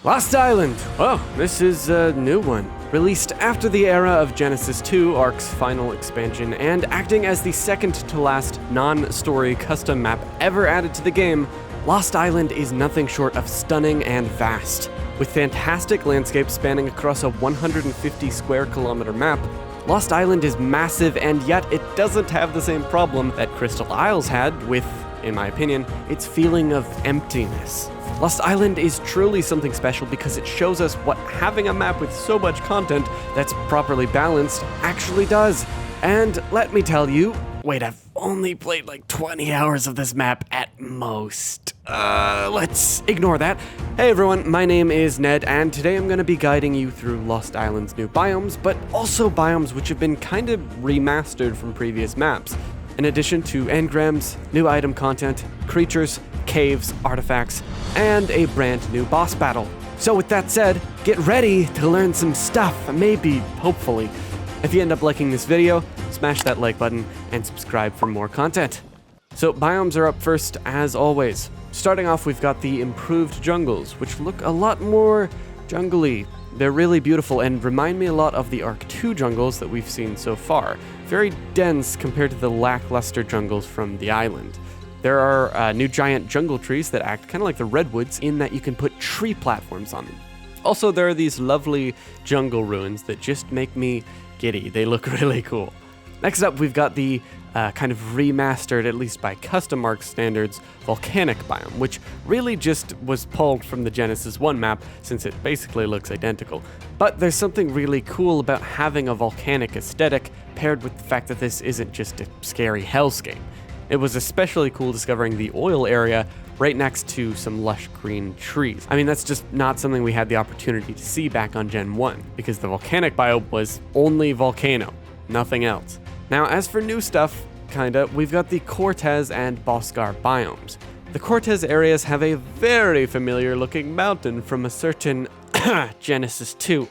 Lost Island! Oh, this is a new one. Released after the era of Genesis 2, ARK's final expansion, and acting as the second to last non-story custom map ever added to the game, Lost Island is nothing short of stunning and vast. With fantastic landscapes spanning across a 150 square kilometer map, Lost Island is massive, and yet it doesn't have the same problem that Crystal Isles had with, in my opinion, its feeling of emptiness. Lost Island is truly something special because it shows us what having a map with so much content that's properly balanced actually does. And let me tell you, wait, I've only played like 20 hours of this map at most. Let's ignore that. Hey everyone, my name is Ned, and today I'm going to be guiding you through Lost Island's new biomes, but also biomes which have been kind of remastered from previous maps. In addition to Engrams, new item content, creatures, caves, artifacts, and a brand new boss battle. So with that said, get ready to learn some stuff, maybe, hopefully. If you end up liking this video, smash that like button and subscribe for more content. So biomes are up first as always. Starting off, we've got the improved jungles, which look a lot more jungly. They're really beautiful and remind me a lot of the ARK 2 jungles that we've seen so far. Very dense compared to the lackluster jungles from the island. There are new giant jungle trees that act kind of like the redwoods in that you can put tree platforms on them. Also, there are these lovely jungle ruins that just make me giddy. They look really cool. Next up, we've got the kind of remastered, at least by custom ARK standards, volcanic biome, which really just was pulled from the Genesis 1 map since it basically looks identical. But there's something really cool about having a volcanic aesthetic paired with the fact that this isn't just a scary hellscape. It was especially cool discovering the oil area right next to some lush green trees. I mean, that's just not something we had the opportunity to see back on Gen 1, because the volcanic biome was only volcano, nothing else. Now, as for new stuff, we've got the Cortez and Boscar biomes. The Cortez areas have a very familiar looking mountain from a certain Genesis 2.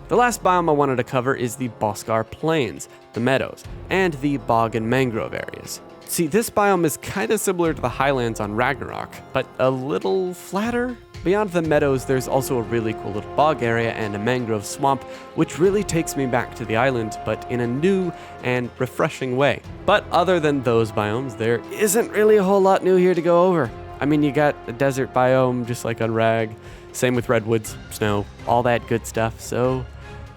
The last biome I wanted to cover is the Boscar Plains, the meadows, and the bog and mangrove areas. See, this biome is kind of similar to the highlands on Ragnarok, but a little flatter. Beyond the meadows, there's also a really cool little bog area and a mangrove swamp, which really takes me back to the island, but in a new and refreshing way. But other than those biomes, there isn't really a whole lot new here to go over. I mean, you got a desert biome, just like on Rag, same with redwoods, snow, all that good stuff, so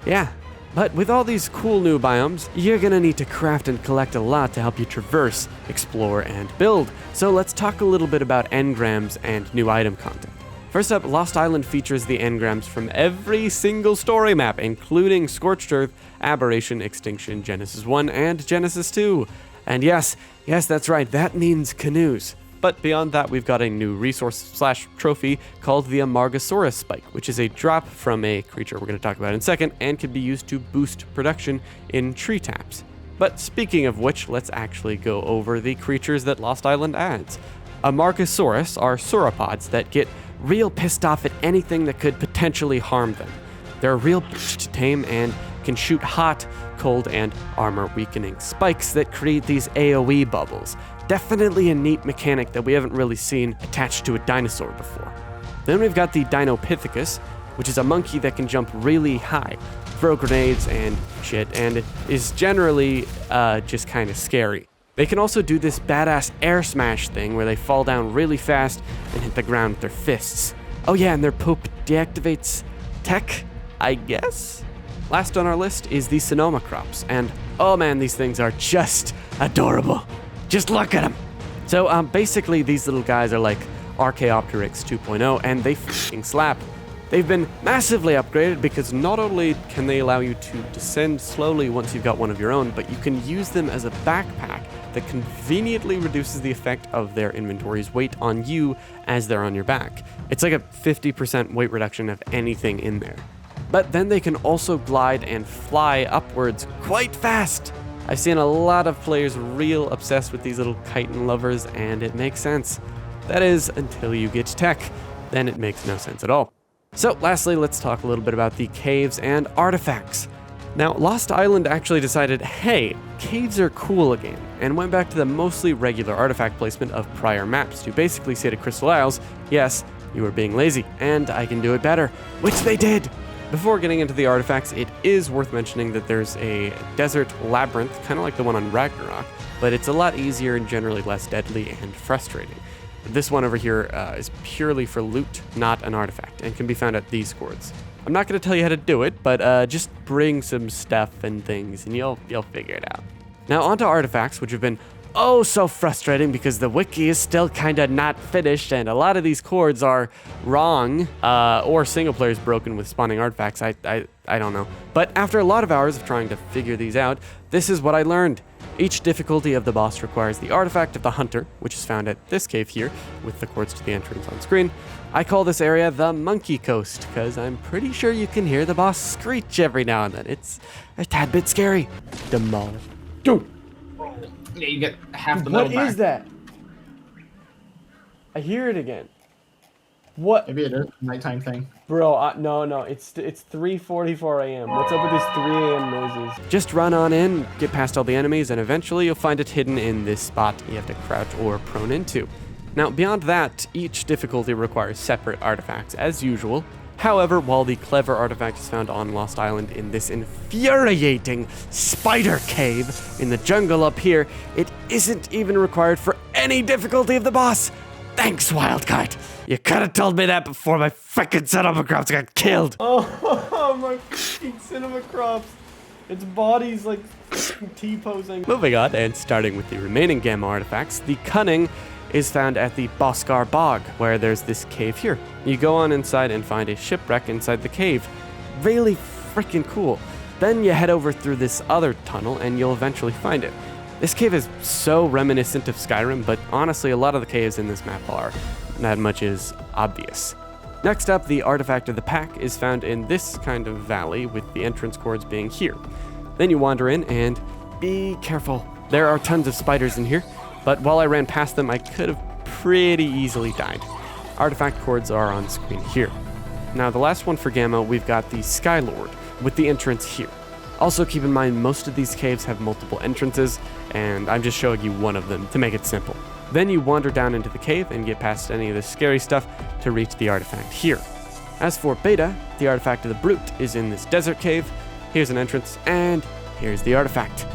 yeah. But with all these cool new biomes, you're gonna need to craft and collect a lot to help you traverse, explore, and build. So let's talk a little bit about engrams and new item content. First up, Lost Island features the engrams from every single story map, including Scorched Earth, Aberration, Extinction, Genesis 1, and Genesis 2. And yes, that's right, that means canoes. But beyond that, we've got a new resource/trophy called the Amargasaurus Spike, which is a drop from a creature we're going to talk about in a second, and can be used to boost production in tree taps. But speaking of which, let's actually go over the creatures that Lost Island adds. Amargasaurus are sauropods that get real pissed off at anything that could potentially harm them. They're real to tame and can shoot hot, cold, and armor-weakening spikes that create these AoE bubbles. Definitely a neat mechanic that we haven't really seen attached to a dinosaur before. Then we've got the Dinopithecus, which is a monkey that can jump really high, throw grenades and shit, and it is generally just kind of scary. They can also do this badass air smash thing where they fall down really fast and hit the ground with their fists. Oh yeah, and their poop deactivates tech, I guess? Last on our list is the Sonoma crops, and oh man, these things are just adorable. Just look at them. So basically these little guys are like Archaeopteryx 2.0, and they f***ing slap. They've been massively upgraded because not only can they allow you to descend slowly once you've got one of your own, but you can use them as a backpack that conveniently reduces the effect of their inventory's weight on you as they're on your back. It's like a 50% weight reduction of anything in there. But then they can also glide and fly upwards quite fast. I've seen a lot of players real obsessed with these little chitin lovers, and it makes sense. That is, until you get tech, then it makes no sense at all. So lastly, let's talk a little bit about the caves and artifacts. Now, Lost Island actually decided, hey, caves are cool again, and went back to the mostly regular artifact placement of prior maps to basically say to Crystal Isles, yes, You were being lazy, and I can do it better, which they did. Before getting into the artifacts, it is worth mentioning that there's a desert labyrinth, kind of like the one on Ragnarok, but it's a lot easier and generally less deadly and frustrating. This one over here is purely for loot, not an artifact, and can be found at these cords. I'm not going to tell you how to do it, but just bring some stuff and things, and you'll figure it out. Now onto artifacts, which have been oh so frustrating because the wiki is still kind of not finished, and a lot of these cords are wrong, or single players broken with spawning artifacts. I don't know. But after a lot of hours of trying to figure these out, this is what I learned. Each difficulty of the boss requires the artifact of the Hunter, which is found at this cave here, with the cords to the entrance on screen. I call this area the Monkey Coast, because I'm pretty sure you can hear the boss screech every now and then. It's a tad bit scary. Demol. Dude! Yeah, you get half the metal back. What is that? I hear it again. What? Maybe it is a nighttime thing. Bro, no, it's 3:44 a.m. What's up with these 3 a.m. noises? Just run on in, get past all the enemies, and eventually you'll find it hidden in this spot you have to crouch or prone into. Now, beyond that, each difficulty requires separate artifacts, as usual. However, while the clever artifact is found on Lost Island in this infuriating spider cave in the jungle up here, it isn't even required for any difficulty of the boss. Thanks, Wildkite. You could have told me that before my frickin' cinema crops got killed. Oh, my freaking cinema crops. Its body's like T-posing. Moving on, and starting with the remaining Gamma artifacts, the Cunning is found at the Boskar Bog, where there's this cave here. You go on inside and find a shipwreck inside the cave. Really freaking cool. Then you head over through this other tunnel and you'll eventually find it. This cave is so reminiscent of Skyrim, but honestly a lot of the caves in this map are. That much is obvious. Next up, the artifact of the pack is found in this kind of valley, with the entrance cords being here. Then you wander in and be careful. There are tons of spiders in here, but while I ran past them, I could have pretty easily died. Artifact cords are on screen here. Now the last one for Gamma, we've got the Skylord, with the entrance here. Also keep in mind, most of these caves have multiple entrances, and I'm just showing you one of them to make it simple. Then you wander down into the cave and get past any of the scary stuff to reach the artifact here. As for Beta, the artifact of the Brute is in this desert cave. Here's an entrance, and here's the artifact.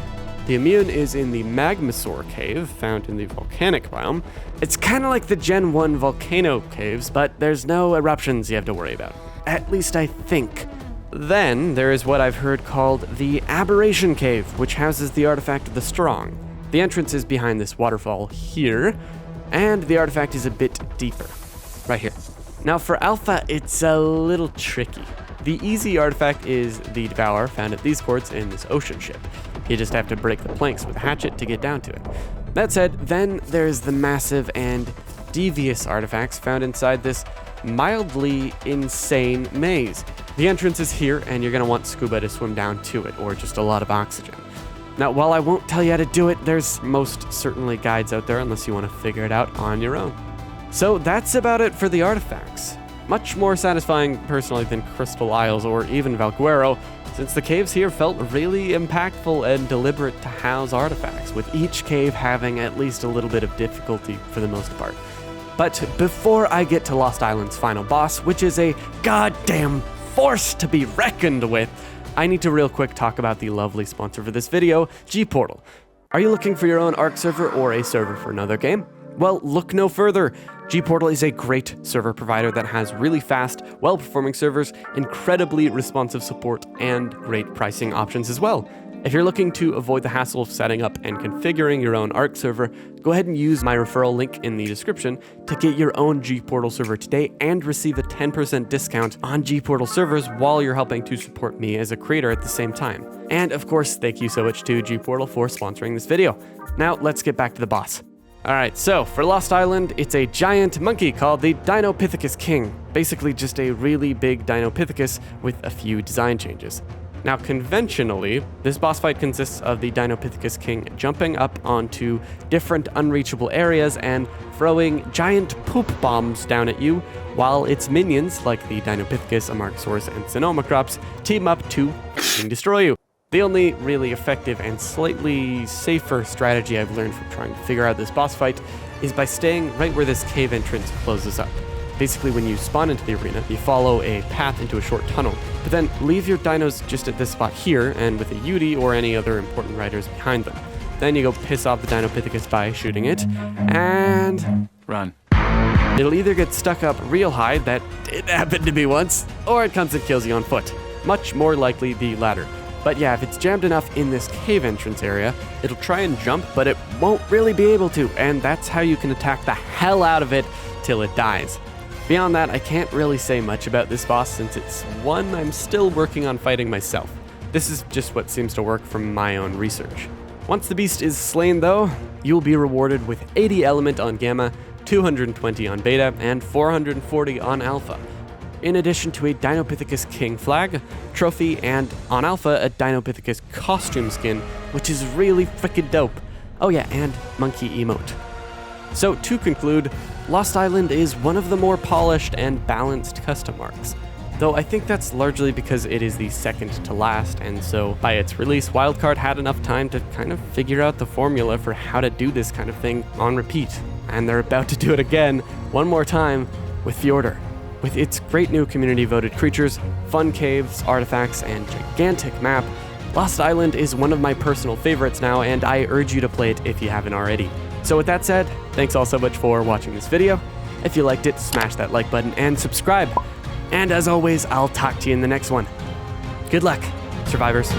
The Immune is in the Magmasaur cave, found in the volcanic biome. It's kind of like the Gen 1 volcano caves, but there's no eruptions you have to worry about. At least I think. Then there is what I've heard called the Aberration cave, which houses the artifact of the Strong. The entrance is behind this waterfall here, and the artifact is a bit deeper, right here. Now for Alpha, it's a little tricky. The easy artifact is the Devourer, found at these cords in this ocean ship. You just have to break the planks with a hatchet to get down to it. That said, then there's the massive and devious artifacts found inside this mildly insane maze. The entrance is here, and you're going to want scuba to swim down to it, or just a lot of oxygen. Now, while I won't tell you how to do it, there's most certainly guides out there unless you want to figure it out on your own. So that's about it for the artifacts. Much more satisfying personally than Crystal Isles or even Valguero, since the caves here felt really impactful and deliberate to house artifacts, with each cave having at least a little bit of difficulty for the most part. But before I get to Lost Island's final boss, which is a goddamn force to be reckoned with, I need to real quick talk about the lovely sponsor for this video, G-Portal. Are you looking for your own ARK server or a server for another game? Well, look no further. G-Portal is a great server provider that has really fast, well-performing servers, incredibly responsive support, and great pricing options as well. If you're looking to avoid the hassle of setting up and configuring your own ARK server, go ahead and use my referral link in the description to get your own G-Portal server today and receive a 10% discount on G-Portal servers while you're helping to support me as a creator at the same time. And of course, thank you so much to G-Portal for sponsoring this video. Now, let's get back to the boss. Alright, so for Lost Island, it's a giant monkey called the Dinopithecus King. Basically just a really big Dinopithecus with a few design changes. Now conventionally, this boss fight consists of the Dinopithecus King jumping up onto different unreachable areas and throwing giant poop bombs down at you, while its minions, like the Dinopithecus, Amargasaurus, and Sonomacrops, team up to destroy you. The only really effective and slightly safer strategy I've learned from trying to figure out this boss fight is by staying right where this cave entrance closes up. Basically, when you spawn into the arena, you follow a path into a short tunnel, but then leave your dinos just at this spot here and with a Yudi or any other important riders behind them. Then you go piss off the Dinopithecus by shooting it, and Run. it'll either get stuck up real high, that did happen to me once, or it comes and kills you on foot. Much more likely the latter. But yeah, if it's jammed enough in this cave entrance area, it'll try and jump, but it won't really be able to, and that's how you can attack the hell out of it till it dies. Beyond that, I can't really say much about this boss since it's one I'm still working on fighting myself. This is just what seems to work from my own research. Once the beast is slain though, you'll be rewarded with 80 element on Gamma, 220 on Beta, and 440 on Alpha. In addition to a Dinopithecus King flag, trophy, and on Alpha, a Dinopithecus costume skin, which is really freaking dope. Oh yeah, and monkey emote. So to conclude, Lost Island is one of the more polished and balanced custom arcs. Though I think that's largely because it is the second to last, and so by its release, Wildcard had enough time to kind of figure out the formula for how to do this kind of thing on repeat. And they're about to do it again, one more time, with Fjordur. With its great new community-voted creatures, fun caves, artifacts, and gigantic map, Lost Island is one of my personal favorites now, and I urge you to play it if you haven't already. So with that said, thanks all so much for watching this video. If you liked it, smash that like button and subscribe. And as always, I'll talk to you in the next one. Good luck, survivors.